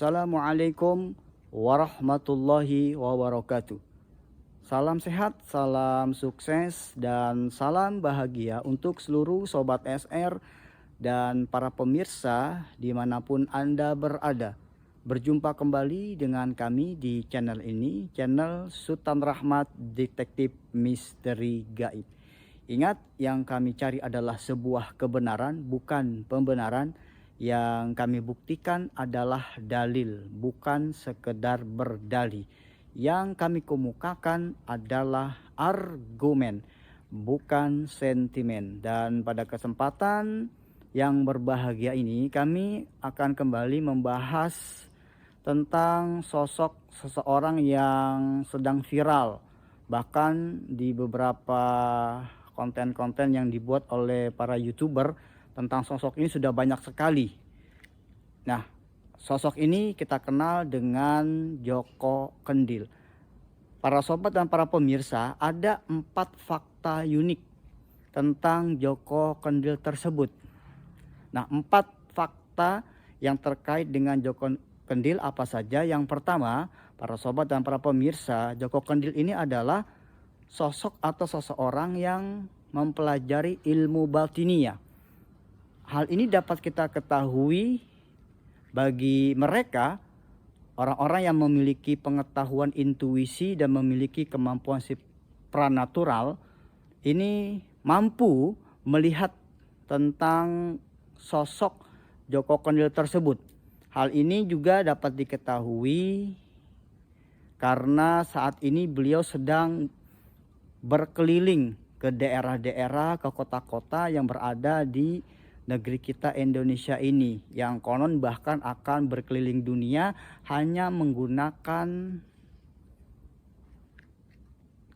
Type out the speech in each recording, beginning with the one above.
Assalamualaikum warahmatullahi wabarakatuh. Salam sehat, salam sukses, dan salam bahagia untuk seluruh Sobat SR dan para pemirsa dimanapun Anda berada. Berjumpa kembali dengan kami di channel ini, channel Sultan Rahmat Detektif Misteri Gaib. Ingat, yang kami cari adalah sebuah kebenaran, bukan pembenaran. Yang kami buktikan adalah dalil, bukan sekedar berdalih. Yang kami kemukakan adalah argumen, bukan sentimen. Dan pada kesempatan yang berbahagia ini, kami akan kembali membahas tentang sosok seseorang yang sedang viral. Bahkan di beberapa konten-konten yang dibuat oleh para YouTuber tentang sosok ini sudah banyak sekali. Nah, sosok ini kita kenal dengan Joko Kendil. Para sobat dan para pemirsa, ada 4 fakta unik tentang Joko Kendil tersebut. Nah, 4 fakta yang terkait dengan Joko Kendil apa saja? Yang pertama, para sobat dan para pemirsa, Joko Kendil ini adalah sosok atau seseorang yang mempelajari ilmu batinia. Hal ini dapat kita ketahui bagi mereka orang-orang yang memiliki pengetahuan intuisi dan memiliki kemampuan supranatural, ini mampu melihat tentang sosok Joko Kendil tersebut. Hal ini juga dapat diketahui karena saat ini beliau sedang berkeliling ke daerah-daerah, ke kota-kota yang berada di negeri kita Indonesia ini, yang konon bahkan akan berkeliling dunia hanya menggunakan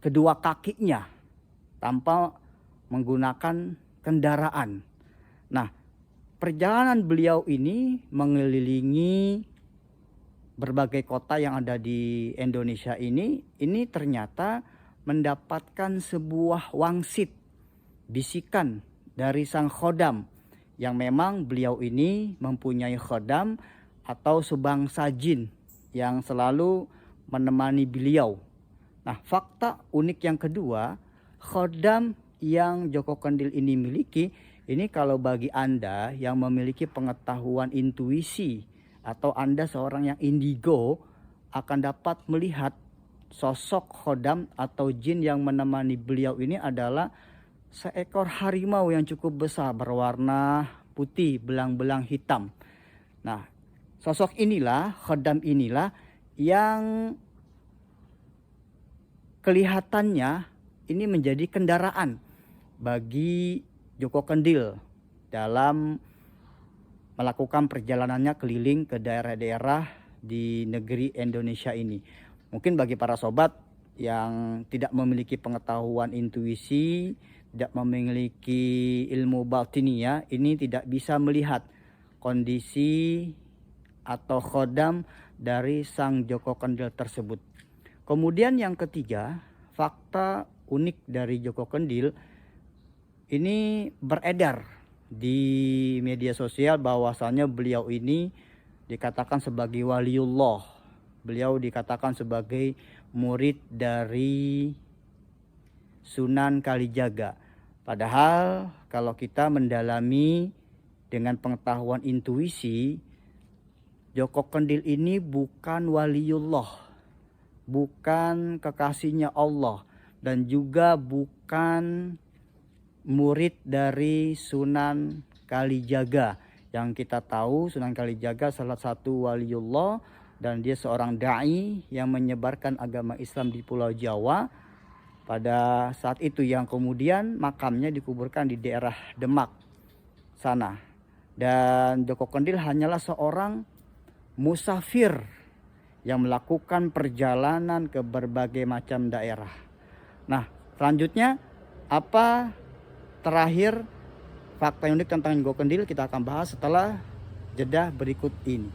kedua kakinya tanpa menggunakan kendaraan. Nah, perjalanan beliau ini mengelilingi berbagai kota yang ada di Indonesia ini ternyata mendapatkan sebuah wangsit, bisikan dari sang khodam, yang memang beliau ini mempunyai khodam atau sebangsa jin yang selalu menemani beliau. Nah, fakta unik yang kedua, khodam yang Joko Kendil ini miliki, ini kalau bagi Anda yang memiliki pengetahuan intuisi atau Anda seorang yang indigo, akan dapat melihat sosok khodam atau jin yang menemani beliau ini adalah seekor harimau yang cukup besar berwarna putih belang-belang hitam. Nah, sosok inilah, khodam inilah yang kelihatannya ini menjadi kendaraan bagi Joko Kendil dalam melakukan perjalanannya keliling ke daerah-daerah di negeri Indonesia ini. Mungkin bagi para sobat yang tidak memiliki pengetahuan intuisi, tidak memiliki ilmu batinia, ini tidak bisa melihat kondisi atau khodam dari sang Joko Kendil tersebut. Kemudian yang ketiga, fakta unik dari Joko Kendil ini beredar di media sosial bahwasannya beliau ini dikatakan sebagai waliullah. Beliau dikatakan sebagai murid dari Sunan Kalijaga. Padahal kalau kita mendalami dengan pengetahuan intuisi, Joko Kendil ini bukan waliullah, bukan kekasihnya Allah, dan juga bukan murid dari Sunan Kalijaga. Yang kita tahu Sunan Kalijaga salah satu waliullah dan dia seorang da'i yang menyebarkan agama Islam di Pulau Jawa pada saat itu, yang kemudian makamnya dikuburkan di daerah Demak sana. Dan Joko Kendil hanyalah seorang musafir yang melakukan perjalanan ke berbagai macam daerah. Nah, selanjutnya apa terakhir fakta unik tentang Joko Kendil kita akan bahas setelah jeda berikut ini.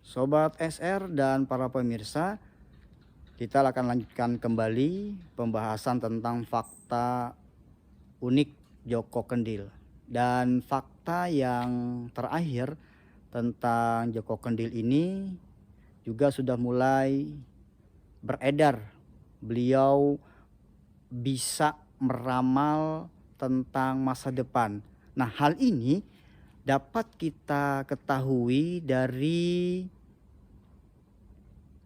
Sobat SR dan para pemirsa, kita akan lanjutkan kembali pembahasan tentang fakta unik Joko Kendil. Dan fakta yang terakhir tentang Joko Kendil ini juga sudah mulai beredar. Beliau bisa meramal tentang masa depan. Nah, hal ini dapat kita ketahui dari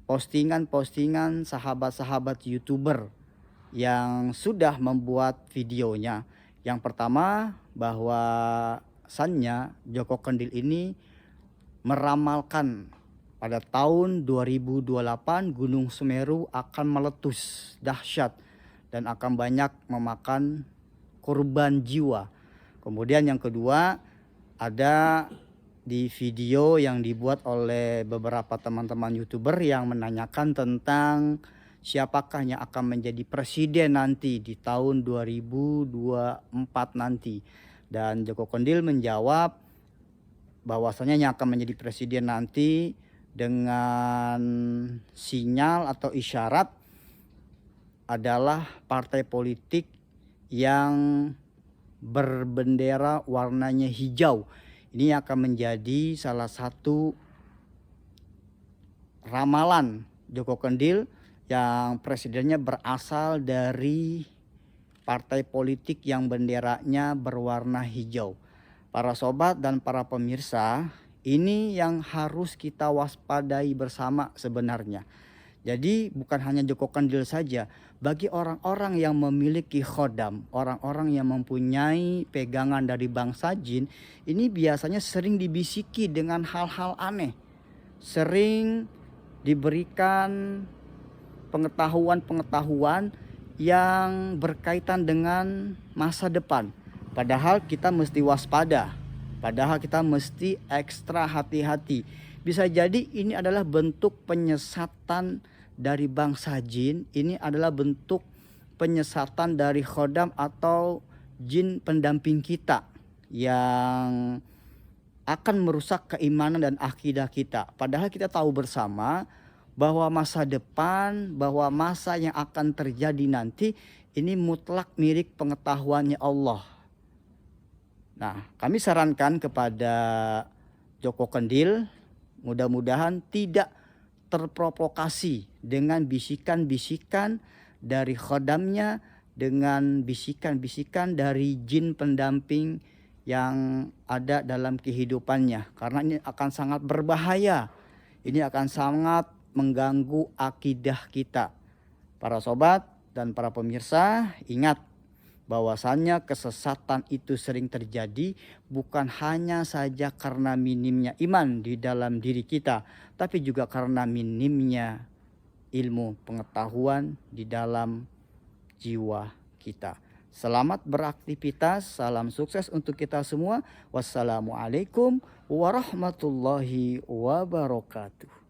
postingan-postingan sahabat-sahabat YouTuber yang sudah membuat videonya. Yang pertama, bahwasannya Joko Kendil ini meramalkan pada tahun 2028 Gunung Semeru akan meletus dahsyat dan akan banyak memakan korban jiwa. Kemudian yang kedua, ada di video yang dibuat oleh beberapa teman-teman YouTuber yang menanyakan tentang siapakah yang akan menjadi presiden nanti di tahun 2024 nanti. Dan Joko Kendil menjawab bahwasanya yang akan menjadi presiden nanti dengan sinyal atau isyarat adalah partai politik yang berbendera warnanya hijau. Ini akan menjadi salah satu ramalan Joko Kendil yang presidennya berasal dari partai politik yang benderanya berwarna hijau. Para sobat dan para pemirsa, ini yang harus kita waspadai bersama sebenarnya. Jadi bukan hanya Joko Kendil saja, bagi orang-orang yang memiliki khodam, orang-orang yang mempunyai pegangan dari bangsa jin, ini biasanya sering dibisiki dengan hal-hal aneh. Sering diberikan pengetahuan-pengetahuan yang berkaitan dengan masa depan. Padahal kita mesti waspada, padahal kita mesti ekstra hati-hati. Bisa jadi ini adalah bentuk penyesatan dari bangsa jin, ini adalah bentuk penyesatan dari khodam atau jin pendamping kita yang akan merusak keimanan dan akidah kita. Padahal kita tahu bersama bahwa masa depan, bahwa masa yang akan terjadi nanti ini mutlak milik pengetahuannya Allah. Nah, kami sarankan kepada Joko Kendil, mudah-mudahan tidak terprovokasi dengan bisikan-bisikan dari khodamnya, dengan bisikan-bisikan dari jin pendamping yang ada dalam kehidupannya. Karena ini akan sangat berbahaya. Ini akan sangat mengganggu akidah kita. Para sobat dan para pemirsa, ingat bahwasannya kesesatan itu sering terjadi bukan hanya saja karena minimnya iman di dalam diri kita, tapi juga karena minimnya ilmu pengetahuan di dalam jiwa kita. Selamat beraktivitas, salam sukses untuk kita semua. Wassalamualaikum warahmatullahi wabarakatuh.